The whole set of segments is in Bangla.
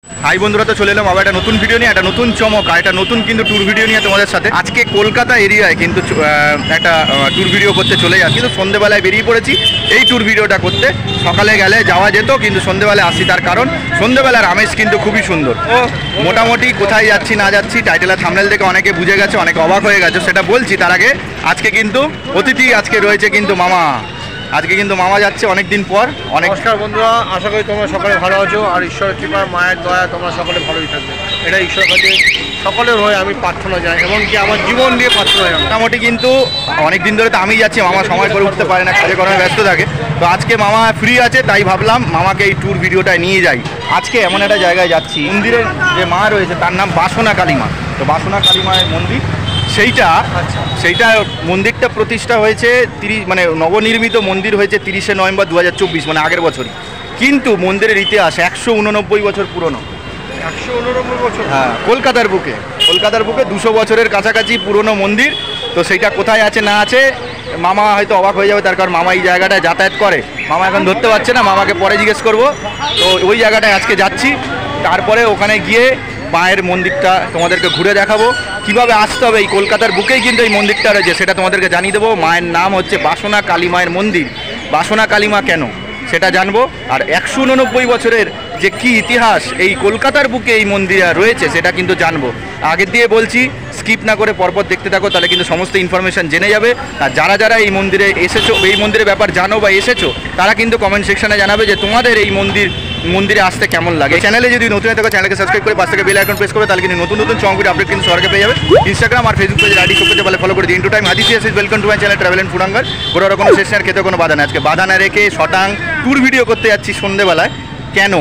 হাই বন্ধুরা, তো চলে এলাম আবার একটা নতুন ভিডিও নিয়ে, একটা নতুন চমক আর একটা নতুন কিন্তু ট্যুর ভিডিও নিয়ে তোমাদের সাথে। আজকে কলকাতা এরিয়ায় কিন্তু একটা ট্যুর ভিডিও করতে চলে যাচ্ছি। কিন্তু সন্ধ্যেবেলায় বেরিয়ে পড়েছি এই ট্যুর ভিডিওটা করতে। সকালে গেলে যাওয়া যেত, কিন্তু সন্ধ্যেবেলায় আসি, তার কারণ সন্ধ্যেবেলার আমেজ কিন্তু খুবই সুন্দর। ও মোটামুটি কোথায় যাচ্ছি না যাচ্ছি টাইটেল থাম্বনেল দেখে অনেকে বুঝে গেছে, অনেকে অবাক হয়ে গেছে, সেটা বলছি। তার আগে আজকে কিন্তু অতিথি আজকে রয়েছে কিন্তু মামা। আজকে কিন্তু মামা যাচ্ছে অনেকদিন পর। নমস্কার বন্ধুরা, আশা করি তোমরা সকলে ভালো আছো, আর ঈশ্বরের কৃপা মায়ের দয়া তোমরা সকলে ভালোই থাকবে, এটা ঈশ্বরের কাছে সকলের হয়ে আমি প্রার্থনা জানাই, এমনকি আমার জীবন দিয়ে প্রার্থনা জানাই। মোটামুটি কিন্তু অনেক দিন ধরে তো আমি যাচ্ছি, মামা সময় করে উঠতে পারে না, কাজে কর্মে ব্যস্ত থাকে। তো আজকে মামা ফ্রি আছে, তাই ভাবলাম মামাকে এই ট্যুর ভিডিওটায় নিয়ে যাই। আজকে এমন একটা জায়গায় যাচ্ছি, মন্দিরের যে মা রয়েছে তার নাম বাসনা কালী মা। তো বাসনা কালী মায়ের মন্দির সেইটা মন্দিরটা প্রতিষ্ঠা হয়েছে মানে নবনির্মিত মন্দির হয়েছে 30শে নভেম্বর 2024, মানে আগের বছরই। কিন্তু মন্দিরের ইতিহাস 189 বছর পুরনো। 189 বছর? হ্যাঁ, কলকাতার বুকে 200 বছরের কাছাকাছি পুরনো মন্দির। তো সেইটা কোথায় আছে না আছে মামা হয়তো অবাক হয়ে যাবে, তার কারণ মামা এই জায়গাটায় যাতায়াত করে। মামা এখন ধরতে পারছে না, মামাকে পরে জিজ্ঞেস করবো। তো ওই জায়গাটায় আজকে যাচ্ছি, তারপরে ওখানে গিয়ে মায়ের মন্দিরটা তোমাদেরকে ঘুরে দেখাবো। কিভাবে আসতে হবে, এই কলকাতার বুকেই কিন্তু এই মন্দিরটা রয়েছে, সেটা তোমাদেরকে জানিয়ে দেবো। মায়ের নাম হচ্ছে বাসনা কালী মায়ের মন্দির। বাসনা কালী মা কেন সেটা জানবো, আর 189 বছরের যে কি ইতিহাস এই কলকাতার বুকে এই মন্দিরে রয়েছে সেটা কিন্তু জানবো। আগের দিয়ে বলছি, স্কিপ না করে পরপর দেখতে থাকো, তাহলে কিন্তু সমস্ত ইনফরমেশান জেনে যাবে। আর যারা যারা এই মন্দিরে এসেছো, এই মন্দিরের ব্যাপার জানো বা এসেছো, তারা কিন্তু কমেন্ট সেকশনে জানাবে যে তোমাদের এই মন্দিরে আসতে কেমন লাগে। চ্যানেলে যদি নতুন হয়ে থাকো চ্যানেলকে সাবস্ক্রাইব করে পাশ থেকে বেল আইকন প্রেস করে, তাহলে কিন্তু নতুন নতুন চমক আপডেট কিন্তু সরকার পেয়ে যাবে। ইনস্টাগ্রাম আর ফেসবুক পেজে আইডি সবকিছু ভালো ফলো করে দিন। টু টাইম হাদিস is welcome to my channel travel and food hunger. ঘোরার কোনো শেষ আর খেতে কোনো বাধা নেই। আজকে বাধা না রেখে শটাং ট্যুর ভিডিও করতে যাচ্ছি সন্ধ্যেবেলায়। কেন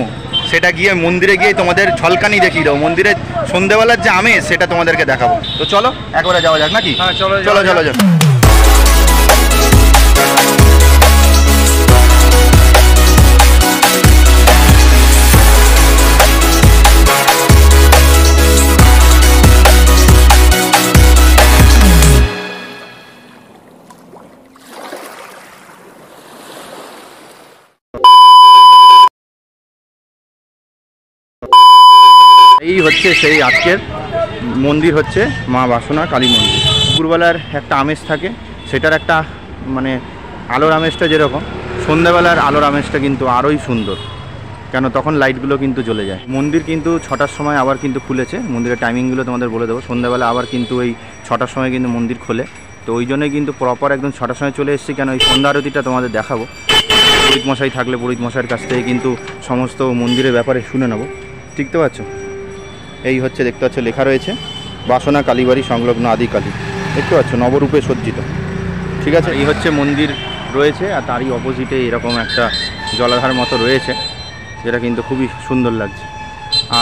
সেটা গিয়ে মন্দিরে গিয়ে তোমাদের ঝলকানি দেখিয়ে দাও, মন্দিরের সন্ধ্যেবেলার যে আমেজ সেটা তোমাদেরকে দেখাবো। তো চলো একবারে যাওয়া যাক নাকি? হ্যাঁ, চলো চলো চলো চলো। এই হচ্ছে সেই আজকের মন্দির, হচ্ছে মা বাসনা কালী মন্দির। দুপুরবেলার একটা আমেজ থাকে, সেটার একটা মানে আলোর আমেজটা যেরকম, সন্ধ্যাবেলার আলোর আমেজটা কিন্তু আরোই সুন্দর। কেন, তখন লাইটগুলো কিন্তু জ্বলে যায়। মন্দির কিন্তু 6টার সময় আবার কিন্তু খুলেছে। মন্দিরের টাইমিংগুলো তোমাদের বলে দেবো। সন্ধ্যাবেলা আবার কিন্তু এই 6টার সময় কিন্তু মন্দির খোলে। তো ওই জন্যই কিন্তু প্রপার একদম 6টার সময় চলে এসেছি। কেন, এই সন্ধ্যা আরতিটা তোমাদের দেখাবো। পুরোহিত মশাই থাকলে পুরোহিত মশাইয়ের কাছ থেকে কিন্তু সমস্ত মন্দিরের ব্যাপারে শুনে নেবো। দেখতে পাচ্ছ, এই হচ্ছে দেখতে পাচ্ছ লেখা রয়েছে বাসনা কালীবাড়ি সংলগ্ন আদিকালী। দেখতে পাচ্ছ নবরূপে সজ্জিত। ঠিক আছে, এই হচ্ছে মন্দির রয়েছে, আর তারই অপোজিটে এরকম একটা জলাধার মতো রয়েছে, যেটা কিন্তু খুবই সুন্দর লাগছে।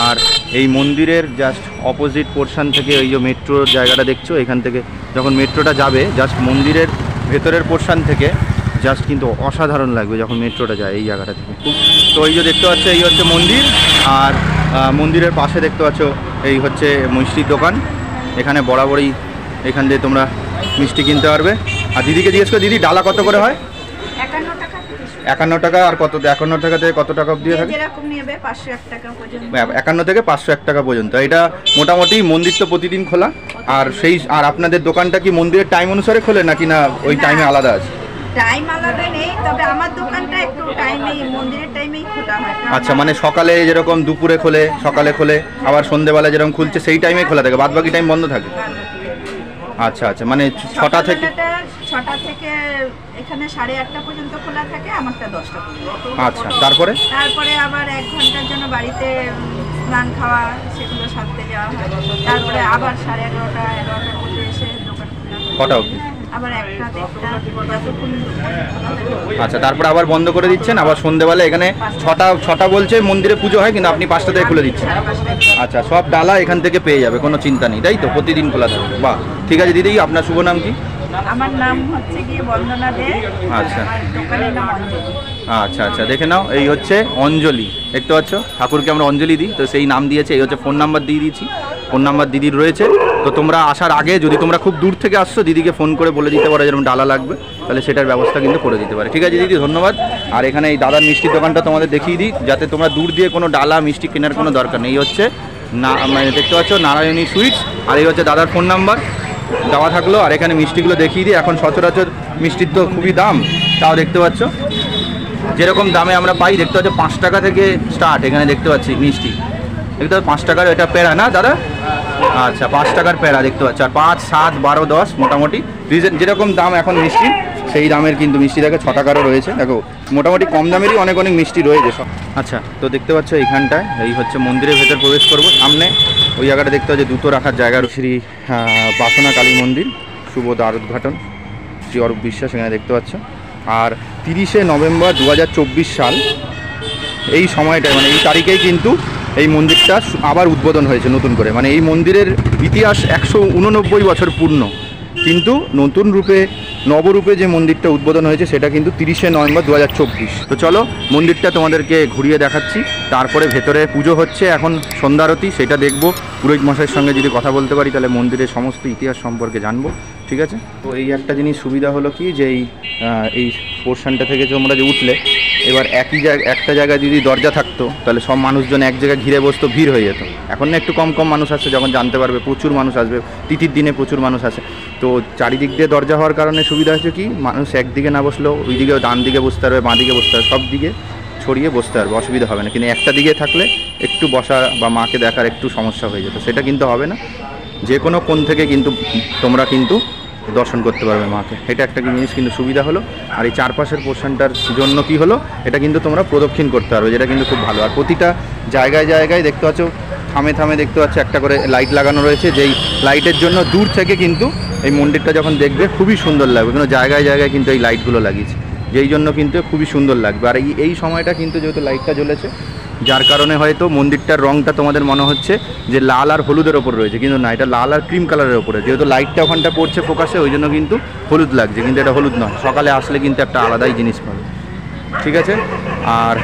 আর এই মন্দিরের জাস্ট অপোজিট পোর্শন থেকে ওই যে মেট্রোর জায়গাটা দেখছো, এখান থেকে যখন মেট্রোটা যাবে জাস্ট মন্দিরের ভেতরের পোর্শন থেকে জাস্ট কিন্তু অসাধারণ লাগবে যখন মেট্রোটা যায় এই জায়গাটা থেকে। তো এই যে দেখতে পাচ্ছ এই হচ্ছে মন্দির, আর মন্দিরের পাশে দেখতে পাচ্ছ এই হচ্ছে মিষ্টির দোকান। এখানে বরাবরই এখান দিয়ে তোমরা মিষ্টি কিনতে পারবে। আর দিদিকে জিজ্ঞেস করে, দিদি ডালা কত করে হয়? 51 টাকা। আর কত 51 টাকা থেকে কত টাকা অবধি থাকে? 51 থেকে 501 টাকা পর্যন্ত। এটা মোটামুটি মন্দির তো প্রতিদিন খোলা। আর আপনাদের দোকানটা কি মন্দিরের টাইম অনুসারে খোলে নাকি না ওই টাইমে আলাদা আছে? টাইম আলাদা নেই, তবে আমার দোকানটা একটু টাইমেই মন্দিরের টাইমেই খোলা হয়। আচ্ছা, মানে সকালে যেরকম দুপুরে খোলে, সকালে খোলে, আবার সন্ধ্যেবেলা যেরকম খুলছে সেই টাইমেই খোলা থাকে, বাদ বাকি টাইম বন্ধ থাকে? আচ্ছা আচ্ছা, মানে 6টা থেকে এখানে 8:30 পর্যন্ত খোলা থাকে, আমারটা 10টা পর্যন্ত। আচ্ছা, তারপরে আবার 1 ঘন্টার জন্য বাড়িতে স্নান খাওয়া সেগুলো সারতে যাওয়া হয়। তারপরে আবার 11:30-11টার মধ্যে এসে দোকান খোলা। কটা অবধি? আবার 1টা 1:30 যতক্ষণ। আচ্ছা, তারপরে আবার বন্ধ করে দিচ্ছেন। আবার সন্ধ্যেবেলা এখানে 6টা বলছে মন্দিরে পুজো হয়, কিন্তু আপনি 5টা থেকে খুলে দিচ্ছেন। আচ্ছা, সব ডালা এখান থেকে পেয়ে যাবে, কোনো চিন্তা নেই, তাই তো? প্রতিদিন খোলা থাকবে। বাহ, ঠিক আছে দিদি। আপনার শুভ নাম কি? আমার নাম হচ্ছে গিয়ে বন্দনা দে। আচ্ছা, দোকানের নাম অঞ্জলি। আচ্ছা আচ্ছা, দেখে নাও, এই হচ্ছে অঞ্জলি। দেখতে পাচ্ছ ঠাকুরকে আমরা অঞ্জলি দিই, তো সেই নাম দিয়েছে। এই হচ্ছে ফোন নাম্বার দিয়ে দিয়েছি, ফোন নাম্বার দিদির রয়েছে। তো তোমরা আসার আগে যদি তোমরা খুব দূর থেকে আসছো, দিদিকে ফোন করে বলে দিতে পারো যেরকম ডালা লাগবে, তাহলে সেটার ব্যবস্থা কিন্তু করে দিতে পারে। ঠিক আছে দিদি, ধন্যবাদ। আর এখানে এই দাদার মিষ্টির দোকানটা তোমাদের দেখিয়ে দিই, যাতে তোমরা দূর দিয়ে কোনো ডালা মিষ্টি কেনার কোনো দরকার নেই। এই হচ্ছে না, মানে দেখতে পাচ্ছ নারায়ণী সুইটস, আর এই হচ্ছে দাদার ফোন নাম্বার দেওয়া থাকলো। আর এখানে মিষ্টিগুলো দেখিয়ে দিই। এখন সচরাচর মিষ্টির তো খুবই দাম, তাও দেখতে পাচ্ছ যেরকম দামে আমরা পাই, দেখতে পাচ্ছ 5 টাকা থেকে স্টার্ট। এখানে দেখতে পাচ্ছি মিষ্টি, দেখতে পাচ্ছ 5 টাকার এটা পেড়া না দাদা? আচ্ছা, 5 টাকার পেড়া দেখতে পাচ্ছ। আর 5, 7, 12, 10 মোটামুটি যেরকম দাম এখন মিষ্টি, সেই দামের কিন্তু মিষ্টি দেখো 6 টাকারও রয়েছে। দেখো মোটামুটি কম দামেরই অনেক অনেক মিষ্টি রয়েছে সব। আচ্ছা, তো দেখতে পাচ্ছ এইখানটায় এই হচ্ছে মন্দিরের ভেতর প্রবেশ করব। সামনে ওই জায়গাটা দেখতে পাচ্ছ জুতো রাখার জায়গা, শ্রী বাসনা কালী মন্দির, শুভ দ্বার উদ্ঘাটন, শ্রী অরূপ বিশ্বাস এখানে দেখতে পাচ্ছ। আর 30শে নভেম্বর 2024 সাল এই সময়টায়, মানে এই তারিখেই কিন্তু এই মন্দিরটা আবার উদ্বোধন হয়েছে নতুন করে। মানে এই মন্দিরের ইতিহাস 189 বছর পূর্ণ, কিন্তু নতুন রূপে নবরূপে যে মন্দিরটা উদ্বোধন হয়েছে সেটা কিন্তু 30শে নভেম্বর 2024। তো চলো মন্দিরটা তোমাদেরকে ঘুরিয়ে দেখাচ্ছি। তারপরে ভেতরে পুজো হচ্ছে এখন সন্ধ্যারতি, সেটা দেখবো। পুরোহিত মশাইয়ের সঙ্গে যদি কথা বলতে পারি তাহলে মন্দিরের সমস্ত ইতিহাস সম্পর্কে জানবো। ঠিক আছে, তো এই একটা জিনিস সুবিধা হলো কি, যে এই পোর্শনটা থেকে তোমরা যে উঠলে, এবার একটা জায়গায় যদি দরজা থাকতো তাহলে সব মানুষজন এক জায়গায় ঘিরে বসতো, ভিড় হয়ে যেত। এখন না একটু কম কম মানুষ আসছে, যখন জানতে পারবে প্রচুর মানুষ আসবে, তিথির দিনে প্রচুর মানুষ আসে। তো চারিদিক দিয়ে দরজা হওয়ার কারণে সুবিধা হচ্ছে কি, মানুষ একদিকে না বসলেও ওই দিকে ডান দিকে বসতে পারবে, বাঁ দিকে বসতে পারবে, সব দিকে ছড়িয়ে বসতে পারবে, অসুবিধা হবে না। কিন্তু একটা দিকে থাকলে একটু বসা বা মাকে দেখার একটু সমস্যা হয়ে যেত, সেটা কিন্তু হবে না। যে কোনো কোণ থেকে কিন্তু তোমরা কিন্তু দর্শন করতে পারবে মাকে, এটা একটা জিনিস কিন্তু সুবিধা হলো। আর এই চারপাশের পোর্শনটার জন্য কি হলো, এটা কিন্তু তোমরা প্রদক্ষিণ করতে পারবে, যেটা কিন্তু খুব ভালো। আর প্রতিটা জায়গায় জায়গায় দেখতে পাচ্ছ থামে থামে দেখতে পাচ্ছ একটা করে লাইট লাগানো রয়েছে, যেই লাইটের জন্য দূর থেকে কিন্তু এই মন্দিরটা যখন দেখবে খুবই সুন্দর লাগবে। কিন্তু জায়গায় জায়গায় কিন্তু এই লাইটগুলো লাগিয়েছে, যেই জন্য কিন্তু খুবই সুন্দর লাগবে। আর এই সময়টা কিন্তু যেহেতু লাইটটা জ্বলেছে, যার কারণে হয়তো মন্দিরটার রঙটা তোমাদের মনে হচ্ছে যে লাল আর হলুদের ওপর রয়েছে, কিন্তু না, এটা লাল আর ক্রিম কালারের ওপরে। যেহেতু লাইটটা ওখানটা পড়ছে ফোকাসে, ওই জন্য কিন্তু হলুদ লাগছে, কিন্তু এটা হলুদ নয়। সকালে আসলে কিন্তু একটা আলাদাই জিনিস পাবে। ঠিক আছে, আর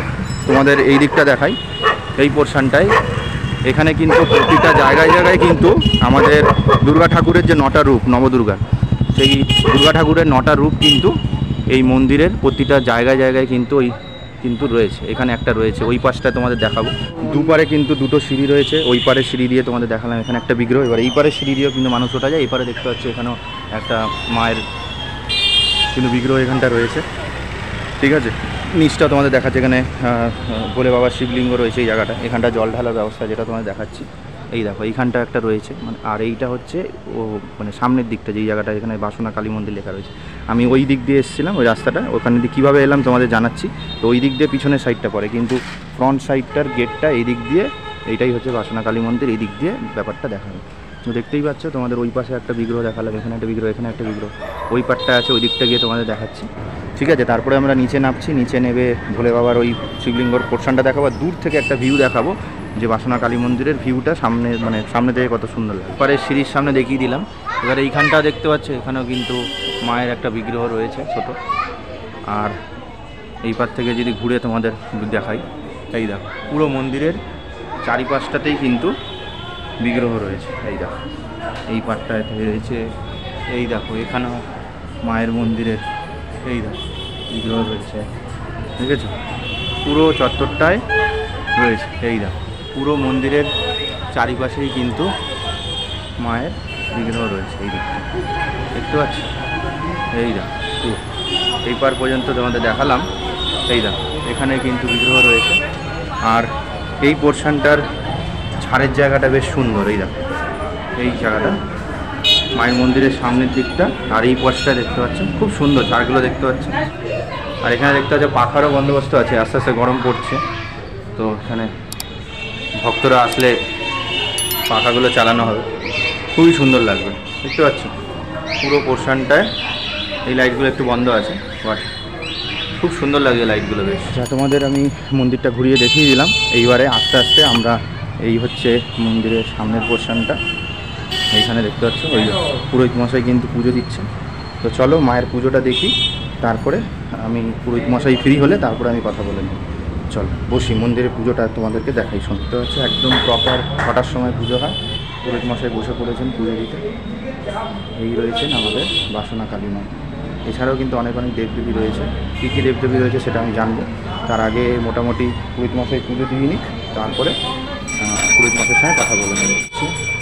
তোমাদের এই দিকটা দেখাই, এই পোর্শনটায় এখানে কিন্তু প্রতিটা জায়গায় জায়গায় কিন্তু আমাদের দুর্গা ঠাকুরের যে 9টা রূপ, নবদুর্গা, সেই দুর্গা ঠাকুরের 9টা রূপ কিন্তু এই মন্দিরের প্রতিটা জায়গায় জায়গায় কিন্তু রয়েছে। এখানে একটা রয়েছে, ওই পাশটা তোমাদের দেখাবো। দুপারে কিন্তু দুটো সিঁড়ি রয়েছে, ওই পারে সিঁড়ি দিয়ে তোমাদের দেখালাম, এখানে একটা বিগ্রহ। এবার এই পারে সিঁড়ি দিয়েও কিন্তু মানুষ ওঠা যায়। এই পারে দেখতে পাচ্ছি এখানেও একটা মায়ের কিন্তু বিগ্রহ এখানটা রয়েছে। ঠিক আছে, নিচটা তোমাদের দেখাচ্ছে, এখানে ভোলে বাবার শিবলিঙ্গ রয়েছে এই জায়গাটা। এখানটা জল ঢালার ব্যবস্থা যেটা তোমাদের দেখাচ্ছি, এই দেখো এইখানটা একটা রয়েছে। মানে আর এইটা হচ্ছে মানে সামনের দিকটা, যেই জায়গাটা এখানে বাসনা কালী মন্দির লেখা রয়েছে। আমি ওই দিক দিয়ে এসেছিলাম, ওই রাস্তাটা, ওখানে দিয়ে কীভাবে এলাম তোমাদের জানাচ্ছি। তো ওই দিক দিয়ে পিছনের সাইডটা পড়ে, কিন্তু ফ্রন্ট সাইডটার গেটটা এই দিক দিয়ে, এইটাই হচ্ছে বাসনা কালী মন্দির। এই দিক দিয়ে ব্যাপারটা দেখাবে। তো দেখতেই পাচ্ছ তোমাদের ওই পাশে একটা বিগ্রহ দেখালাম, এখানে একটা বিগ্রহ, এখানে একটা বিগ্রহ, ওই পাটটা আছে, ওই দিকটা গিয়ে তোমাদের দেখাচ্ছি। ঠিক আছে, তারপরে আমরা নিচে নামছি, নিচে নেবে ভোলে বাবার ওই শিবলিঙ্গর পোর্শনটা দেখাবো। দূর থেকে একটা ভিউ দেখাবো, যে বাসনা কালী মন্দিরের ভিউটা সামনে, মানে সামনে থেকে কত সুন্দর লাগে। পরে সিঁড়ির সামনে দেখিয়ে দিলাম। এবার এইখানটা দেখতে পাচ্ছ, এখানেও কিন্তু মায়ের একটা বিগ্রহ রয়েছে ছোট। আর এই পার থেকে যদি ঘুরে তোমাদের দেখাই, এই দেখো পুরো মন্দিরের চারিপাশটাতেই কিন্তু বিগ্রহ রয়েছে। এই দেখো এই পাটটায় রয়েছে, এই দেখো এখানেও মায়ের মন্দিরের এই দেখো বিগ্রহ রয়েছে, দেখেছো? পুরো চত্বরটায় রয়েছে। এই দেখো পুরো মন্দিরের চারিপাশেই কিন্তু মায়ের বিগ্রহ রয়েছে। এই দিকটা দেখতে পাচ্ছি, এই দেখো এই পার পর্যন্ত তোমাদের দেখালাম। এই দেখো এখানে কিন্তু বিগ্রহ রয়েছে। আর এই পোর্শনটার ছাড়ের জায়গাটা বেশ সুন্দর। এই দেখো এই জায়গাটা মায়ের মন্দিরের সামনের দিকটা, আর এই পাশটা দেখতে পাচ্ছেন খুব সুন্দর, ছাড়গুলো দেখতে পাচ্ছেন। আর এখানে দেখতে পাচ্ছি পাখারও বন্দোবস্ত আছে, আস্তে আস্তে গরম পড়ছে, তো এখানে ভক্তরা আসলে পাখাগুলো চালানো হবে, খুবই সুন্দর লাগবে। দেখতে পাচ্ছ পুরো পোর্শনটায় এই লাইটগুলো একটু বন্ধ আছে, বাট খুব সুন্দর লাগছে লাইটগুলো বেশ। যা তোমাদের আমি মন্দিরটা ঘুরিয়ে দেখিয়ে দিলাম। এইবারে আস্তে আস্তে আমরা, এই হচ্ছে মন্দিরের সামনের পোর্শনটা, এইখানে দেখতে পাচ্ছ ওই পুরোহিত মশাই কিন্তু পুজো দিচ্ছে। তো চলো মায়ের পুজোটা দেখি, তারপরে আমি পুরোহিত মশাই ফ্রি হলে তারপরে আমি কথা বলে নিই। চলো বসি, মন্দিরের পুজোটা তোমাদেরকে দেখাই। শুনতে হচ্ছে একদম প্রপার 6টার সময় পুজো হয়। পুরোহিত মশাই বসে পড়েছেন পুজো দিতে। এই রয়েছেন আমাদের বাসনা কালী মা। এছাড়াও কিন্তু অনেক অনেক দেবদেবী রয়েছে। কী কী দেবদেবী রয়েছে সেটা আমি জানবো। তার আগে মোটামুটি পুরোহিত মশাই পুজো দিয়ে নিক, তারপরে পুরোহিত মশাইয়ের সঙ্গে কথা বলে নেব।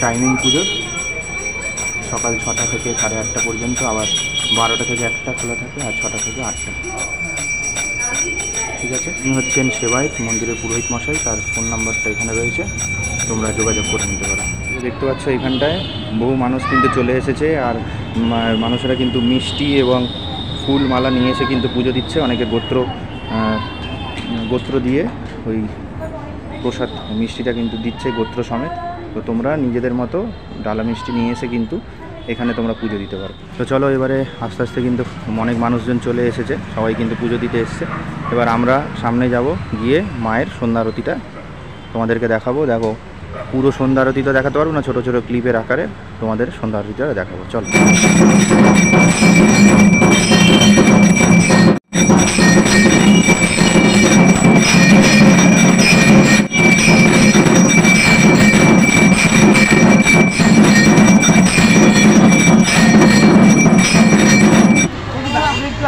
টাইমিং পুজোর সকাল 6টা থেকে 8:30 পর্যন্ত, আবার 12টা থেকে 1টা খোলা থাকে, আর 6টা থেকে 8টা। ঠিক আছে, ইনি হচ্ছেন সেবায়ত মন্দিরের পুরোহিত মশাই, তার ফোন নাম্বারটা এখানে রয়েছে, তোমরা যোগাযোগ করে নিতে পারো। দেখতে পাচ্ছ এখানটায় বহু মানুষ কিন্তু চলে এসেছে, আর মানুষেরা কিন্তু মিষ্টি এবং ফুল মালা নিয়ে এসে কিন্তু পুজো দিচ্ছে। অনেকে গোত্র দিয়ে ওই প্রসাদ মিষ্টিটা কিন্তু দিচ্ছে গোত্র সমেত। তো তোমরা নিজেদের মতো ডালা মিষ্টি নিয়ে এসে কিন্তু এখানে তোমরা পুজো দিতে পারো। তো চলো, এবারে আস্তে আস্তে কিন্তু অনেক মানুষজন চলে এসেছে, সবাই কিন্তু পুজো দিতে এসছে। এবার আমরা সামনে যাব, গিয়ে মায়ের সন্ধ্যা আরতিটা তোমাদেরকে দেখাবো। দেখো, পুরো সন্ধ্যা আরতি তো দেখাতে পারবো না, ছোটো ছোটো ক্লিপের আকারে তোমাদের সন্ধ্যা আরতিটা দেখাবো। চলো।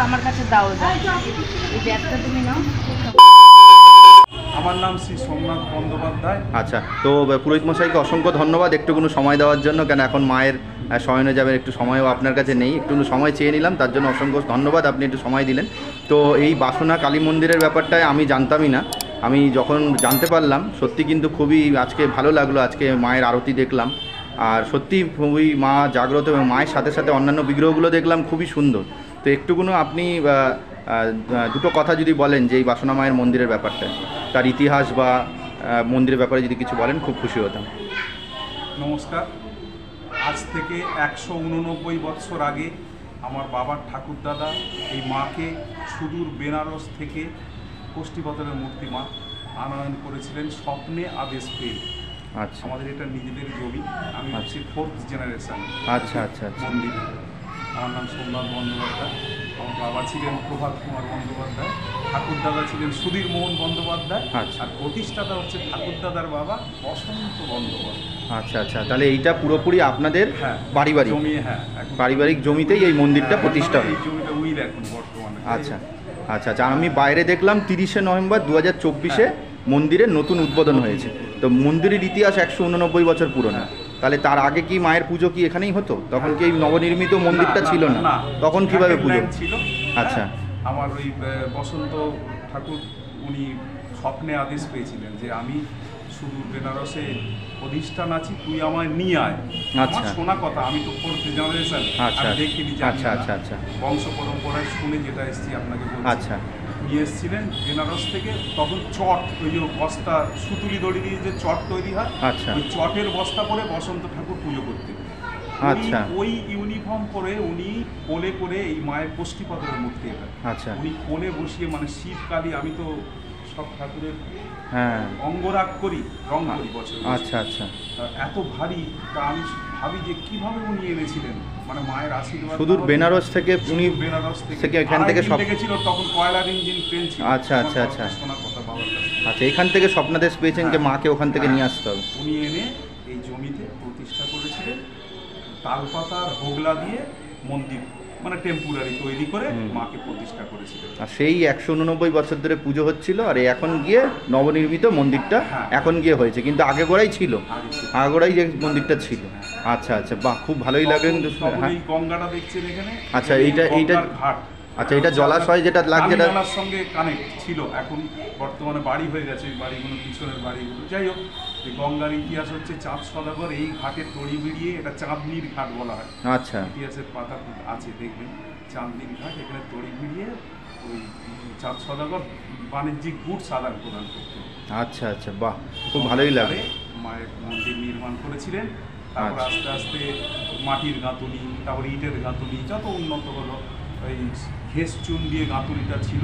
আমার কাছে দাও, এই ব্যাগটা তুমি নাও। আমার নাম শ্রী সোমনাথ বন্দ্যোপাধ্যায়। আচ্ছা, তো পুরোহিত মশাইকে অসংখ্য ধন্যবাদ একটুকুনো সময় দেওয়ার জন্য। কেন এখন মায়ের শয়নে যাবেন, একটু সময়ও আপনার কাছে নেই, একটু সময় চেয়ে নিলাম, তার জন্য অসংখ্য ধন্যবাদ, আপনি একটু সময় দিলেন। তো এই বাসনা কালী মন্দিরের ব্যাপারটায় আমি জানতামই না, আমি যখন জানতে পারলাম সত্যি কিন্তু খুবই আজকে ভালো লাগলো। আজকে মায়ের আরতি দেখলাম, আর সত্যি খুবই মা জাগ্রত, এবং মায়ের সাথে সাথে অন্যান্য বিগ্রহগুলো দেখলাম খুবই সুন্দর। তো একটুকুনো আপনি দুটো কথা যদি বলেন যে এই বাসনা মায়ের মন্দিরের ব্যাপারটা, তার ইতিহাস বা মন্দিরের ব্যাপারে যদি কিছু বলেন খুব খুশি হতাম। নমস্কার। আজ থেকে 189 বৎসর আগে আমার বাবার ঠাকুরদাদা এই মাকে সুদূর বেনারস থেকে কোষ্ঠীপতরের মূর্তি মা আনয়ন করেছিলেন স্বপ্নে আদেশ পেয়ে। আচ্ছা, আমাদের এটা নিজেদের জমি, আমি হচ্ছি 4th জেনারেশন। আচ্ছা আচ্ছা আচ্ছা। মন্দির। আমার নাম সোমনাথ বন্দ্যোপাধ্যায়। আমার বাবা ছিলেন প্রভাত কুমার বন্দ্যোপাধ্যায়, ঠাকুরদাদা ছিলেন সুধীর মোহন বন্দ্যোপাধ্যায়, আচ্ছা। আর প্রতিষ্ঠাতা হচ্ছে ঠাকুরদাদার বাবা বসন্ত বন্দ্যোপাধ্যায়। আচ্ছা আচ্ছা, তাহলে এইটা পুরোপুরি আপনাদের হ্যাঁ, পারিবারিক জমি। হ্যাঁ, একদম। পারিবারিক জমিতেই এই মন্দিরটা প্রতিষ্ঠা হয়। এই জমিটা উইল এখন বর্তমানে। আচ্ছা আচ্ছা আচ্ছা, আমি বাইরে দেখলাম 30শে নভেম্বর 2024-এ মন্দিরের নতুন উদ্বোধন হয়েছে। তো মন্দিরের ইতিহাস 189 বছর পুরনো। তাহলে তার আগে কি মায়ের পুজো কি এখানেই হতো? তখন কি এই নবনির্মিত মন্দিরটা ছিল না? তখন কিভাবে পুজো ছিল? আচ্ছা, আমার ওই বসন্ত ঠাকুর উনি স্বপ্নে আদেশ পেয়েছিলেন যে আমি শুধু বেনারসে প্রতিষ্ঠান আছি, তুই আমায় নিয়ে আয়। আচ্ছা। আমার শোনা কথা, আমি তো 4th জেনারেশন, আচ্ছা দেখিনি। আচ্ছা আচ্ছা আচ্ছা বংশ পরম্পরায় শুনে যেটা এসেছি আপনাকে বলছি। আচ্ছা, নিয়ে এসেছিলেন বেনারস থেকে। তখন চট, ওই যে বস্তা সুতুলি দড়ি দিয়ে যে চট তৈরি হয়, আচ্ছা। ওই চটের বস্তা পরে বসন্ত ঠাকুর পুজো করতেন। আচ্ছা। ওই ইউনিফর্ম পরে উনি কোলে করে এই মায়ের কোষ্ঠীপতরের মূর্তি এটা। আচ্ছা। উনি কোলে বসিয়ে, মানে শিব কালী, আমি তো সব ঠাকুরের হ্যাঁ অঙ্গরাগ করি, রং করি বছর। আচ্ছা আচ্ছা, এত ভারী, তা আমি ভাবি যে কিভাবে উনি এনেছিলেন, মানে মায়ের আশীর্বাদ। সুদূর বেনারস থেকে উনি বেনারস থেকে এখান থেকে সব দেখেছিল, তখন কয়লার ইঞ্জিন ট্রেন ছিল। আচ্ছা আচ্ছা আচ্ছা, শোনা কথা বাবার কাছে। আচ্ছা, এখান থেকে স্বপ্নাদেশ পেয়েছেন যে মাকে ওখান থেকে নিয়ে আসতে হবে। উনি এনে এই জমিতে প্রতিষ্ঠা করেছিলেন, তালপাতা আর হোগলা দিয়ে মন্দির, মানে টেম্পোরারি তৈরি করে মাকে প্রতিষ্ঠা করেছিলেন। আর সেই 189 বছর ধরে পুজো হচ্ছিল, আর এখন গিয়ে নবনির্মিত মন্দিরটা এখন গিয়ে হয়েছে, কিন্তু আগে গোড়াই ছিল, আগে গোড়াই যে মন্দিরটা ছিল। আচ্ছা আচ্ছা, বাহ, খুব ভালোই লাগে কিন্তু। হ্যাঁ, এই গঙ্গাটা দেখছেন এখানে। আচ্ছা, এইটা ঘাট। আচ্ছা, এটা জলাশয় যেটা লাগছে, এটা কালীনালার সঙ্গে কানেক্ট ছিল, এখন বর্তমানে বাড়ি হয়ে গেছে ওই বাড়িগুলো, পিছনের বাড়িগুলো। যাই হোক, এই গঙ্গার ইতিহাস হচ্ছে চাঁদ সদাগর এই ঘাটে তড়ি বেরিয়ে, এটা চাঁদনির ঘাট বলা হয়। আচ্ছা, ইতিহাসের পাতা আছে, দেখবেন চাঁদনির ঘাট, এখানে তড়ি বেরিয়ে ওই চাঁদ সদাগর বাণিজ্যিক গুডস আদান প্রদান করতেন। আচ্ছা আচ্ছা, বাহ, খুব ভালোই লাগে। মায়ের মন্দির নির্মাণ করেছিলেন। তারপর আস্তে আস্তে মাটির গাঁথুনি, তারপর ইটের গাঁথুনি, যত উন্নত হলো, ওই ঘেস চুন দিয়ে গাঁথুনিটা ছিল।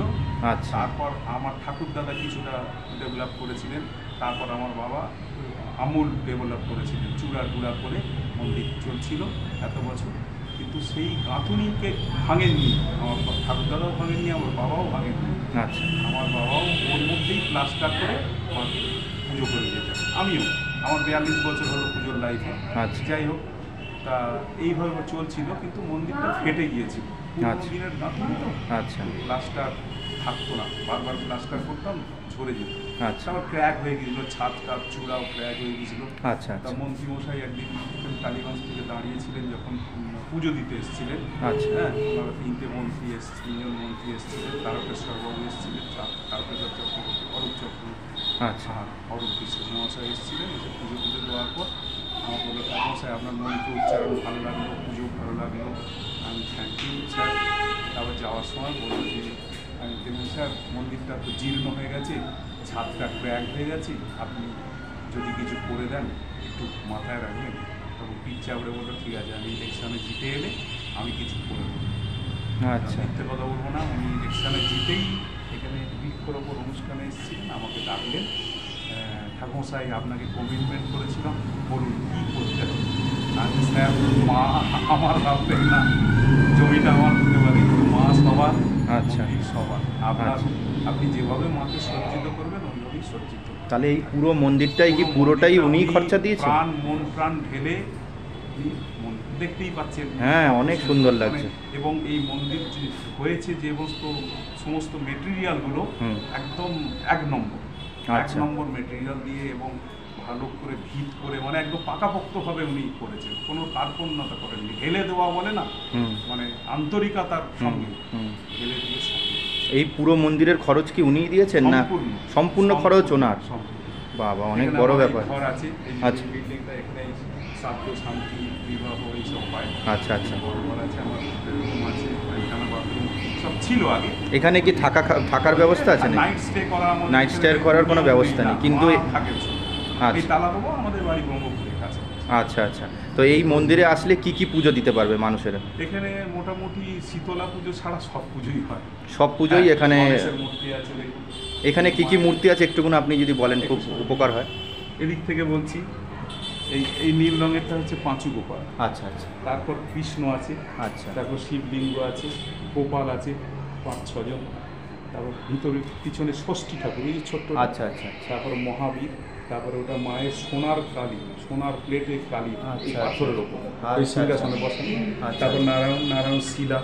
আচ্ছা, তারপর আমার ঠাকুরদাদা কিছুটা ডেভেলপ করেছিলেন, তারপর আমার বাবা আমূল ডেভেলপ করেছিলেন, চূড়া টুড়া করে মন্দির চলছিল এত বছর। কিন্তু সেই গাঁথুনিকে ভাঙেননি আমার ঠাকুরদাদাও, ভাঙেননি আমার বাবাও, ভাঙেননি। আচ্ছা, আমার বাবাও ওর মধ্যেই প্লাস্টার করে পুজো করে যেতেন, আমিও। আমার 42 বছর হলো পুজোর লাইফে। আচ্ছা। যাই হোক, তা এইভাবে চলছিল, কিন্তু মন্দিরটা ফেটে গিয়েছিল পুরোনো আচ্ছা। দিনের গাঁথনি তো, আচ্ছা প্লাস্টার থাকতো না, বারবার প্লাস্টার করতাম ঝরে যেত। আচ্ছা। তারপর ক্র্যাক হয়ে গিয়েছিল, ছাদ টাদ চূড়াও ক্র্যাক হয়ে গিয়েছিল। আচ্ছা তা আচ্ছা মন্ত্রীমশাই একদিন কালীগঞ্জ থেকে দাঁড়িয়েছিলেন যখন পুজো দিতে এসেছিলেন। আচ্ছা। হ্যাঁ, ওনারা 3জন মন্ত্রী এসেছিলেন, তারকেশ্বরবাবু এসেছিলেন, তারকেশ্বর চক্রবর্তী, অরূপ চক্রবর্তী, আচ্ছা আর অরূপ বিশ্বাস মহাশয় এসেছিলেন। এসে পুজো দেওয়ার পর আমার বললো, মশাই আপনার মন্ত্র উচ্চারণ ভালো লাগলো, পুজো ভালো লাগলো। আমি থ্যাংক ইউ স্যার। তারপর যাওয়ার সময় বললো যে, আমি দেখুন স্যার, মন্দিরটা তো জীর্ণ হয়ে গেছে, ছাদটা ক্র্যাক হয়ে গেছে, আপনি যদি কিছু করে দেন একটু মাথায় রাখবেন। তখন পিঠ চাপড়ে বললো, ঠিক আছে, আমি ইলেকশানে জিতে এলে আমি কিছু করে দেবো। আচ্ছা মিথ্যে কথা বলবো না, উনি ইলেকশানে জিতেই এখানে বৃক্ষরোপণ অনুষ্ঠানে এসেছিলেন, আমাকে ডাকলেন। ঠাকুরমশাই, আপনাকে কমিটমেন্ট করেছিলাম, বলুন কী করতে হবে। আমি স্যার, মা আমার ভাববেন না, জমিটা আমার হতে পারে, কিন্তু মা সবার, আচ্ছা। মন্দির সবার। আপনার আচ্ছা। আপনি যেভাবে মাকে সজ্জিত করবেন ওইভাবেই সজ্জিত করবেন। তাহলে এই পুরো মন্দিরটাই কি পুরোটাই উনি খরচা দিয়েছেন? প্রাণ মন প্রাণ ঢেলে উনি দেখতেই পাচ্ছেন। হ্যাঁ, অনেক সুন্দর লাগছে। এবং এই মন্দির যে হয়েছে, যে সমস্ত মেটেরিয়ালগুলো হুম। একদম এক আচ্ছা। নম্বর মেটেরিয়াল দিয়ে এবং ভালো করে ভিত করে, মানে একদম পাকাপোক্তভাবে উনি করেছেন, কোনো কার্পণ্যতা করেননি। ঢেলে দেওয়া বলে না, হুম মানে আন্তরিকতার সঙ্গে হুম। ঢেলে দিয়ে সাজিয়ে। এই পুরো মন্দিরের খরচ কি উনিই দিয়েছেন না সম্পূর্ণ খরচ ওনার? সম্পূর্ণ। বাবা, অনেক এখানে বড় আমার এই ব্যাপার। ঘর আছে, এই যে আচ্ছা। বিল্ডিংটা, এখানে শ্রাদ্ধ, শান্তি, বিবাহ এইসব হয়। আচ্ছা আচ্ছা। বড় ঘর আছে, আমার রুম আছে, পায়খানা, বাথরুম সব ছিল আগে। এখানে কি থাকার ব্যবস্থা আছে নাকি? নাইট স্টে করা, আমাদের নাইট স্টে করার কোনো ব্যবস্থা নেই, কিন্তু থাকে আচ্ছা। এই তালা দেবো, আমাদের বাড়ি ব্রহ্মপুরের কাছে। আচ্ছা আচ্ছা। তো এই মন্দিরে আসলে কি কি পুজো দিতে পারবে মানুষেরা? এখানে মোটামুটি শীতলা পুজো ছাড়া সব পুজোই হয়। সব পুজোই এখানে? গণেশের মূর্তি আছে দেখুন। এখানে কি কি মূর্তি আছে একটুকুন আপনি যদি বলেন খুব উপকার হয়। এদিক থেকে বলছি, এই নীল রঙেরটা হচ্ছে পাঁচু গোপাল। আচ্ছা আচ্ছা তারপর কৃষ্ণ আছে, আচ্ছা তারপর শিবলিঙ্গ আছে, গোপাল আছে 5-6 জন। তারপর ভিতরে পিছনে ষষ্ঠী ঠাকুর, এই যে ছোট্ট। আচ্ছা আচ্ছা তারপর মহাবীর, তারপরে ওটা মায়ের সোনার কালী, সোনার প্লেটের কালী, এই আচ্ছা, পাথরের ওপর আচ্ছা, ওই সিংহাসনে বসানো। আচ্ছা। তারপর নারায়ণ শিলা,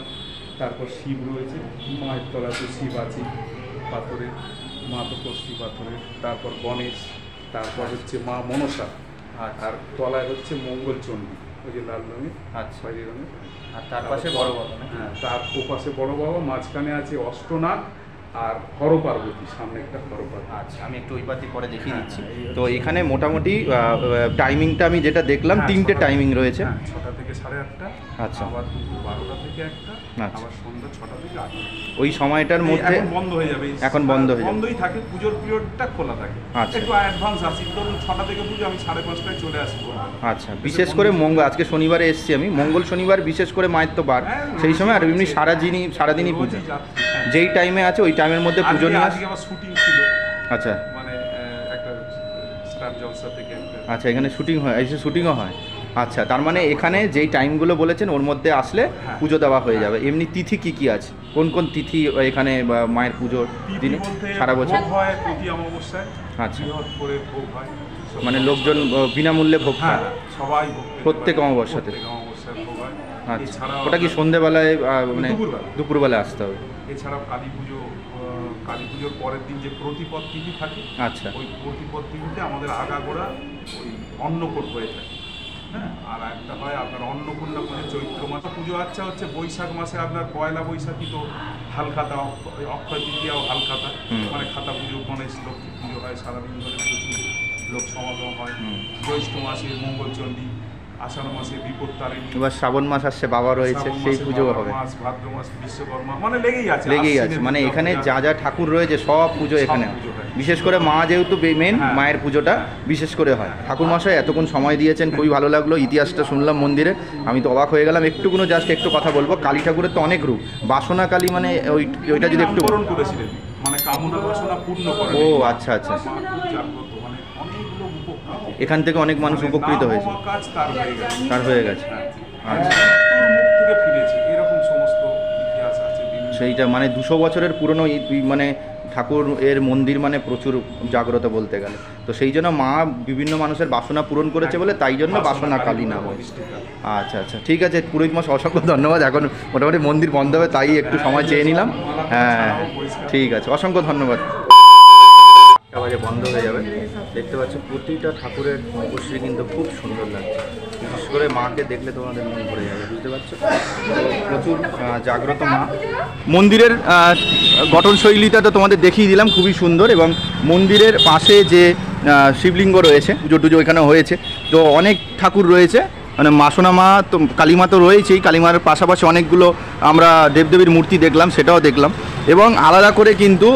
তারপর শিব রয়েছে, মায়ের তলাতে শিব আছে পাথরের, মা তো কষ্টি পাথরের। তারপর গণেশ, তারপর হচ্ছে মা মনসা, আচ্ছা। আর তলায় হচ্ছে মঙ্গলচণ্ডী, ওই যে লাল রঙের, আচ্ছা। খয়েরি রঙের। আর তার পাশে বড় বাবা নাকি? হ্যাঁ, তার ওপাশে বড় বাবা, মাঝখানে আছে অষ্টনাগ আর হর পার্বতী, সামনে একটা হর পার্বতী। আচ্ছা, আমি একটু ওই পাতি পরে দেখিয়ে হ্যাঁ, দিচ্ছি। এই হচ্ছে। তো এখানে মোটামুটি টাইমিংটা আমি যেটা দেখলাম, হ্যাঁ, 3টে ছটা- টাইমিং রয়েছে। হ্যাঁ, 6টা থেকে 8:30, আচ্ছা। আবার দুপুর 12টা থেকে 1টা, আচ্ছা। আবার সন্ধ্যা 6টা থেকে 8টা। ওই সময়টার মধ্যে এখন বন্ধ হয়ে যাবে, এখন বন্ধ হয়ে যাবে। বন্ধই থাকে, পুজোর পিরিয়ডটা খোলা থাকে। আচ্ছা। একটু অ্যাডভান্স আসি, ধরুন 6টা থেকে পুজো, আমি 5:30টায় চলে আসবো। আচ্ছা, বিশেষ করে আজকে শনিবারে এসেছি আমি, মঙ্গল শনিবার বিশেষ করে মায়ের তো বার, হ্যাঁ, সেই সময় আর এমনি সারাদিনই পুজো, রোজই যাত্রী, হ্যাঁ। যেই টাইমে আছে ওই টাইমের মধ্যে পুজো নিয়ে আজকে আমার শুটিং ছিল, আচ্ছা মানে একটা স্টার জলসা থেকে একটা। আচ্ছা, এখানে শুটিংও হয়। আচ্ছা, তার মানে এখানে যেই টাইমগুলো বলেছেন ওর মধ্যে আসলে হ্যাঁ। পুজো দেওয়া হয়ে যাবে। এমনি তিথি কি আছে, কোন কোন তিথি এখানে মায়ের পুজোর দিনে সারা বছর? ভোগ হয় প্রতি অমাবস্যায়, আচ্ছা। বৃহৎ করে ভোগ হয়। মানে লোকজন বিনামূল্যে ভোগ হ্যাঁ, খায়? সবাই ভোগ পেতে প্রত্যেক পারে। অমাবস্যাতে? প্রত্যেক অমাবস্যায় ভোগ হয়। আচ্ছা, এছাড়াও ওটা কি সন্ধেবেলায় মানে দুপুরবেলা। দুপুরবেলায় আসতে হবে? এছাড়াও কালী পুজোর পরের দিন যে প্রতিপদ তিথি থাকে, আচ্ছা ওই প্রতিপদ তিথিতে আমাদের আগাগোড়া ওই অন্নকূট হয়ে থাকে। হ্যাঁ, আর একটা হয় আপনার অন্নপূর্ণা পুজো চৈত্র মাসে। পুজো আচ্ছা হচ্ছে বৈশাখ মাসে, আপনার পয়লা বৈশাখী তো হালখাতা, অক্ষয় তৃতীয়াও হালখাতা, মানে খাতা পুজো, গণেশ লক্ষ্মী পুজো হয়, সারাদিন ধরে প্রচুর লোক সমাগম হয়। জ্যৈষ্ঠ মাসে মঙ্গলচণ্ডী, আষাঢ় মাসে বিপত্তারিণী, এবার শ্রাবণ মাস আসছে, বাবা রয়েছে, শ্রাবণ সেই মাসে পুজো বাবার হবে। মাস, ভাদ্র মাস বিশ্বকর্মা, মানে লেগেই আছে। মানে এখানে যা যা ঠাকুর রয়েছে সব পুজো এখানে হয়। পুজো হয়। বিশেষ করে মা যেহেতু মেন, হ্যাঁ। মায়ের পুজোটা বিশেষ করে হয়। ঠাকুর মশাই এতক্ষণ সময় দিয়েছেন, খুবই ভালো লাগলো। ইতিহাসটা শুনলাম মন্দিরে, আমি তো অবাক হয়ে গেলাম। একটু কথা বলবো, কালী ঠাকুরের তো অনেক রূপ, বাসনা কালী মানে ওইটা যদি একটু নামকরণ করেছিলেন, মানে কামনা বাসনা পূর্ণ করেন। ও আচ্ছা আচ্ছা, মা খুব জাগ্রত, মানে অনেকগুলো উপকৃত। এখান থেকে অনেক মানুষ মানে উপকৃত না হয়েছে। হওয়া কাজ তার হয়ে গেছে। হ্যাঁ। আচ্ছা। মৃত্যুর মুখ থেকে ফিরেছে, এরকম সমস্ত ইতিহাস আছে বিভিন্ন। সেইটা মানে 200 বছরের পুরনো মানে ঠাকুর এর মন্দির মানে প্রচুর জাগ্রত বলতে গেলে। তো সেই জন্য মা বিভিন্ন মানুষের বাসনা পূরণ করেছে বলে তাই জন্য বাসনা কালী নাম হয়েছে। আচ্ছা আচ্ছা, ঠিক আছে পুরোহিত মশাই, অসংখ্য ধন্যবাদ। এখন মোটামুটি মন্দির বন্ধ হবে, তাই একটু সময় চেয়ে নিলাম। হ্যাঁ ঠিক আছে, অসংখ্য ধন্যবাদ। আবার বন্ধ হয়ে যাবে। দেখতে পাচ্ছ প্রতিটা ঠাকুরের মুখশ্রী কিন্তু খুব সুন্দর লাগছে, বিশেষ করে মাকে দেখলে তোমাদের মন ভরে যাবে, বুঝতে পারছো? তো প্রচুর জাগ্রত মা। মন্দিরের গঠনশৈলীটা তো তোমাদের দেখিয়ে দিলাম, খুবই সুন্দর। এবং মন্দিরের পাশে যে শিবলিঙ্গ রয়েছে, পুজো টুজো এখানে হয়েছে, তো অনেক ঠাকুর রয়েছে, মানে বাসনা মা তো কালীমা তো রয়েছেই, কালীমার পাশাপাশি অনেকগুলো আমরা দেবদেবীর মূর্তি দেখলাম, সেটাও দেখলাম। এবং আলাদা করে কিন্তু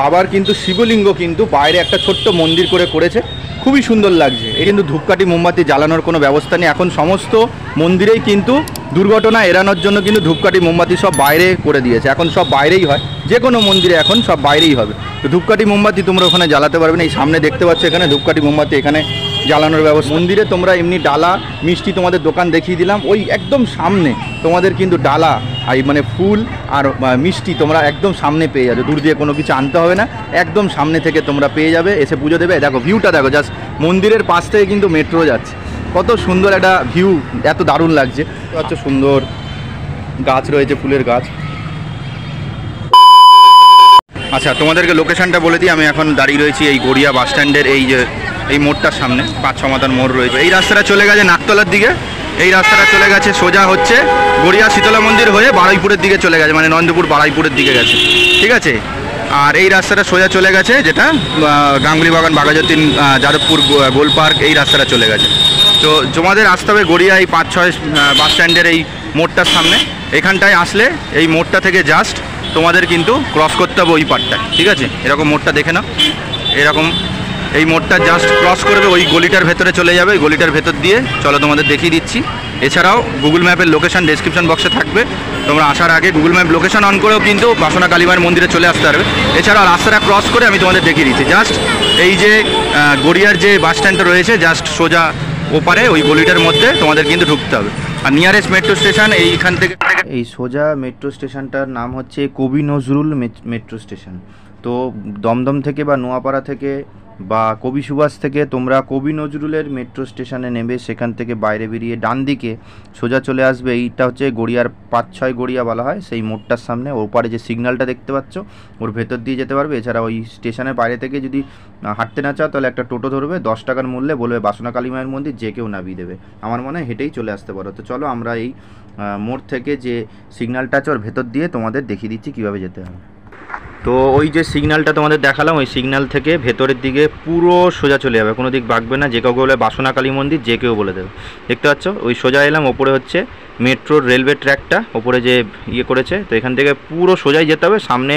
বাবার কিন্তু শিবলিঙ্গ কিন্তু বাইরে একটা ছোট্ট মন্দির করে করেছে, খুবই সুন্দর লাগছে। এই কিন্তু ধূপকাঠি মোমবাতি জ্বালানোর কোনো ব্যবস্থা নেই, এখন সমস্ত মন্দিরেই কিন্তু দুর্ঘটনা এড়ানোর জন্য কিন্তু ধূপকাঠি মোমবাতি সব বাইরে করে দিয়েছে, এখন সব বাইরেই হয়, যে কোনো মন্দিরে এখন সব বাইরেই হবে। তো ধূপকাঠি মোমবাতি তোমরা ওখানে জ্বালাতে পারবে না, এই সামনে দেখতে পাচ্ছ এখানে ধূপকাঠি মোমবাতি এখানে জ্বালানোর ব্যবস্থা। মন্দিরে তোমরা এমনি ডালা মিষ্টি তোমাদের দোকান দেখিয়ে দিলাম, ওই একদম সামনে তোমাদের কিন্তু ডালা আর মানে ফুল আর মিষ্টি তোমরা একদম সামনে পেয়ে যাবে, দূর দিয়ে কোনো কিছু আনতে হবে না, একদম সামনে থেকে তোমরা পেয়ে যাবে, এসে পুজো দেবে। দেখো ভিউটা দেখো, জাস্ট মন্দিরের পাশ থেকে কিন্তু মেট্রো যাচ্ছে, কত সুন্দর একটা ভিউ, এত দারুণ লাগছে। আচ্ছা সুন্দর গাছ রয়েছে, ফুলের গাছ। আচ্ছা তোমাদেরকে লোকেশনটা বলে দিই, আমি এখন দাঁড়িয়ে রয়েছি এই গড়িয়া বাস স্ট্যান্ডের এই যে এই মোড়টার সামনে, 5-6 মাথার মোড় রয়েছে। এই রাস্তাটা চলে গেছে নাকতলার দিকে, এই রাস্তাটা চলে গেছে সোজা হচ্ছে গড়িয়া শীতলা মন্দির হয়ে বারুইপুরের দিকে চলে গেছে, মানে নন্দপুর বারুইপুরের দিকে গেছে, ঠিক আছে। আর এই রাস্তাটা সোজা চলে গেছে যেটা গাঙ্গুলি বাগান, বাঘাযতীন, যাদবপুর, গোল পার্ক, এই রাস্তাটা চলে গেছে। তো তোমাদের আসতে হবে গড়িয়া এই 5-6 বাস স্ট্যান্ডের এই মোড়টার সামনে, এখানটায় আসলে এই মোড়টা থেকে জাস্ট তোমাদের কিন্তু ক্রস করতে হবে ওই পারটায়, ঠিক আছে। এরকম মোড়টা দেখে নাও, এরকম এই মোড়টা জাস্ট ক্রস করবে, ওই গলিটার ভেতরে চলে যাবে, গলিটার ভেতর দিয়ে চলো তোমাদের দেখিয়ে দিচ্ছি। এছাড়াও গুগল ম্যাপের লোকেশন ডেসক্রিপশন বক্সে থাকবে, তোমরা আসার আগে গুগল ম্যাপ লোকেশন অন করেও কিন্তু বাসনা কালীমার মন্দিরে চলে আসতে পারবে। এছাড়াও রাস্তাটা ক্রস করে আমি তোমাদের দেখিয়ে দিচ্ছি, জাস্ট এই যে গড়িয়ার যে বাস স্ট্যান্ডটা রয়েছে জাস্ট সোজা ওপারে ওই গলিটার মধ্যে তোমাদের কিন্তু ঢুকতে হবে। আর নিয়ারেস্ট মেট্রো স্টেশন এইখান থেকে, এই সোজা মেট্রো স্টেশনটার নাম হচ্ছে কবি নজরুল মেট্রো স্টেশন। তো দমদম থেকে বা নোয়াপাড়া থেকে বা কবি সুভাষ থেকে তোমরা কবি নজরুলের মেট্রো স্টেশনে নেবে, সেখান থেকে বাইরে বেরিয়ে ডান দিকে সোজা চলে আসবে। এইটা হচ্ছে গড়িয়ার 5-6 গড়িয়া বলা হয়, সেই মোড়টার সামনে ওপারে যে সিগন্যালটা দেখতে পাচ্ছ ওর ভেতর দিয়ে যেতে পারবে। এছাড়া ওই স্টেশনের বাইরে থেকে যদি হাঁটতে না চাও তাহলে একটা টোটো ধরবে, 10 টাকার মূল্যে বলবে বাসনা কালী মায়ের মন্দির, যে কেউ নামিয়ে দেবে। আমার মনে হয় হেঁটেই চলে আসতে পারো। তো চলো আমরা এই মোড় থেকে যে সিগন্যালটা আছে ওর ভেতর দিয়ে তোমাদের দেখিয়ে দিচ্ছি কীভাবে যেতে হবে। তো ওই যে সিগন্যালটা তোমাদের দেখালাম, ওই সিগন্যাল থেকে ভেতরের দিকে পুরো সোজা চলে যাবে, কোনো দিক বাঁকবে না, যে কাউকে বলে বাসনা কালী মন্দির যে কেউ বলে দেবে। দেখতে পাচ্ছ ওই সোজা এলাম, ওপরে হচ্ছে মেট্রোর রেলওয়ে ট্র্যাকটা ওপরে যে ইয়ে করেছে, তো এখান থেকে পুরো সোজাই যেতে হবে। সামনে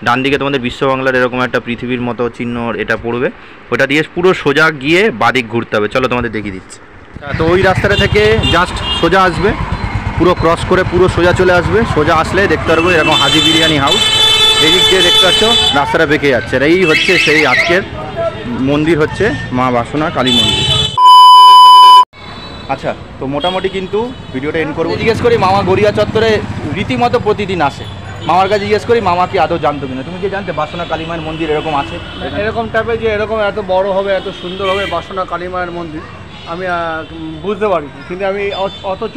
ডান দিকে তোমাদের বিশ্ববাংলার এরকম একটা পৃথিবীর মতো চিহ্ন এটা পড়বে, ওটা দিয়ে পুরো সোজা গিয়ে বাদিক ঘুরতে হবে। চলো তোমাদের দেখিয়ে দিচ্ছি। তো ওই রাস্তাটা থেকে জাস্ট সোজা আসবে, পুরো ক্রস করে পুরো সোজা চলে আসবে। সোজা আসলে দেখতে পারবো এরকম হাজি বিরিয়ানি হাউস, এই দিক দিয়ে দেখতে পাচ্ছ রাস্তাটা বেঁকে যাচ্ছে। আর এই হচ্ছে সেই আজকের মন্দির, হচ্ছে মা বাসনা কালী মন্দির। আচ্ছা তো মোটামুটি কিন্তু ভিডিওটা এন্ড করবো। জিজ্ঞেস করি মামা গড়িয়া চত্বরে রীতিমতো প্রতিদিন আসে, মামার কাছে জিজ্ঞেস করি মামা কি আদৌ জানতো কিনা। তুমি কি জানতে বাসনা কালী মায়ের মন্দির এরকম আছে? এরকম টাইপের যে এরকম এত বড় হবে, এত সুন্দর হবে বাসনা কালী মায়ের মন্দির আমি বুঝতে পারি, কিন্তু আমি অথচ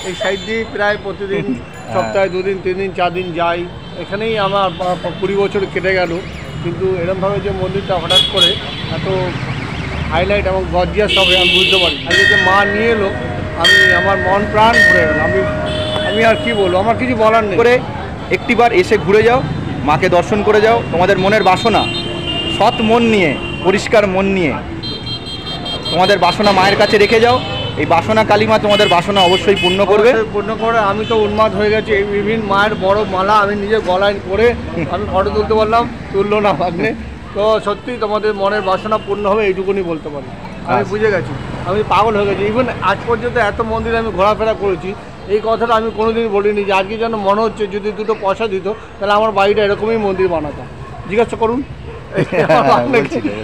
এই সাইড দিয়ে প্রায় প্রতিদিন সপ্তাহে 2 দিন 3 দিন 4 দিন যাই, এখানেই আমার 20 বছর কেটে গেল, কিন্তু এরকমভাবে যে মন্দিরটা হঠাৎ করে এত হাইলাইট এবং গর্জিয়াস হবে আমি বুঝতে পারি। আর যে মা নিয়ে এলো, আমি আমার মন প্রাণ ভরে গেল। আমি আর কি বলবো, আমার কিছু বলার নেই। করে একটিবার এসে ঘুরে যাও, মাকে দর্শন করে যাও, তোমাদের মনের বাসনা সৎ মন নিয়ে, পরিষ্কার মন নিয়ে তোমাদের বাসনা মায়ের কাছে রেখে যাও। এই বাসনা কালীমা তোমাদের বাসনা অবশ্যই পূর্ণ করবে। আমি তো উন্মাদ হয়ে গেছি, এই বিভিন্ন মায়ের বড় মালা আমি নিজে গলায় করে আমি ফটো তুলতে বললাম, তুললো না ভাগ্নে। তো সত্যি তোমাদের মনের বাসনা পূর্ণ হবে এইটুকুনি বলতে পারি। আমি বুঝে গেছি, আমি পাগল হয়ে গেছি। ইভেন আজ পর্যন্ত এত মন্দিরে আমি ঘোরাফেরা করেছি, এই কথাটা আমি কোনোদিন বলিনি যে আজকে যেন মনে হচ্ছে যদি 2 পয়সা দিত তাহলে আমার বাড়িটা এরকমই মন্দির বানাতাম। জিজ্ঞাসা করুন।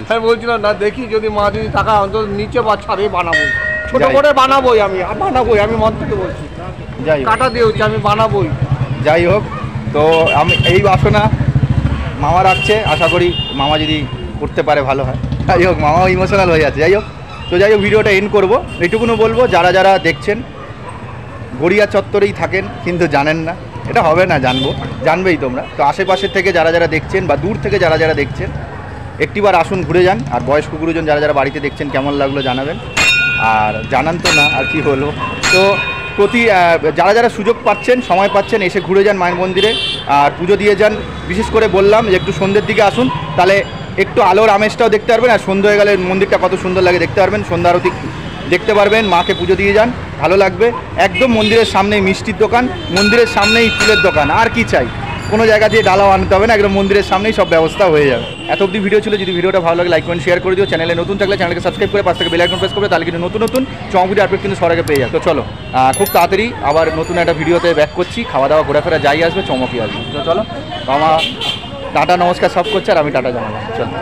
আমি বলছিলাম না, দেখি যদি মা যদি টাকা অন্তত নিচে বা ছাড়ে বানাবো, ছোট করে বানাবোই, আমি মন থেকে বলছি, কাটা দিয়ে হচ্ছে আমি বানাবোই। যাই হোক, তো আমি এই বাসনা মামা রাখছে, আশা করি মামা যদি করতে পারে ভালো হয়। যাই হোক, মামাও ইমোশনাল হয়ে যাচ্ছে। যাই হোক, তো যাই হোক, ভিডিওটা এন্ড করবো। এইটুকুনও বলবো, যারা যারা দেখছেন গড়িয়া চত্বরেই থাকেন কিন্তু জানেন না, এটা হবে না, জানবেই তোমরা। তো আশেপাশের থেকে যারা যারা দেখছেন বা দূর থেকে যারা যারা দেখছেন, একটিবার আসুন, ঘুরে যান। আর বয়স্ক গুরুজন যারা যারা বাড়িতে দেখছেন কেমন লাগলো জানাবেন, আর জানান তো না আর কি হলো। তো যারা যারা সুযোগ পাচ্ছেন, সময় পাচ্ছেন, এসে ঘুরে যান মায়ের মন্দিরে আর পুজো দিয়ে যান। বিশেষ করে বললাম যে একটু সন্ধ্যের দিকে আসুন, তাহলে একটু আলোর আমেজটাও দেখতে পারবেন, আর সন্ধ্যা হয়ে গেলে মন্দিরটা কত সুন্দর লাগে দেখতে পারবেন। সন্ধ্যা আরতি দেখতে পারবেন, মাকে পুজো দিয়ে যান, ভালো লাগবে। একদম মন্দিরের সামনেই মিষ্টির দোকান, মন্দিরের সামনেই ফুলের দোকান, আর কি চাই? কোনো জায়গা দিয়ে ডালাও আনতে হবে না, একদম মন্দিরের সামনেই সব ব্যবস্থা হয়ে যাবে। এত অবধি ভিডিও ছিল। যদি ভিডিওটা ভালো লাগে লাইক কমেন্ট শেয়ার করে দিও। চ্যানেলে নতুন থাকলে চ্যানেলকে সাবস্ক্রাইব করে পাশ থেকে বেল আইকন প্রেস করবে, তাহলে কিন্তু নতুন নতুন চমকদার আপডেট কিন্তু সবার আগে পেয়ে যাবে। তো চলো, খুব তাড়াতাড়ি আবার নতুন একটা ভিডিওতে ব্যাক করছি। খাওয়া দাওয়া ঘোরাফেরা যাই আসবে, চমকই আসবে। তো চলো, মামা টাটা নমস্কার সব করছে, আর আমি টাটা জানালাম। চলো।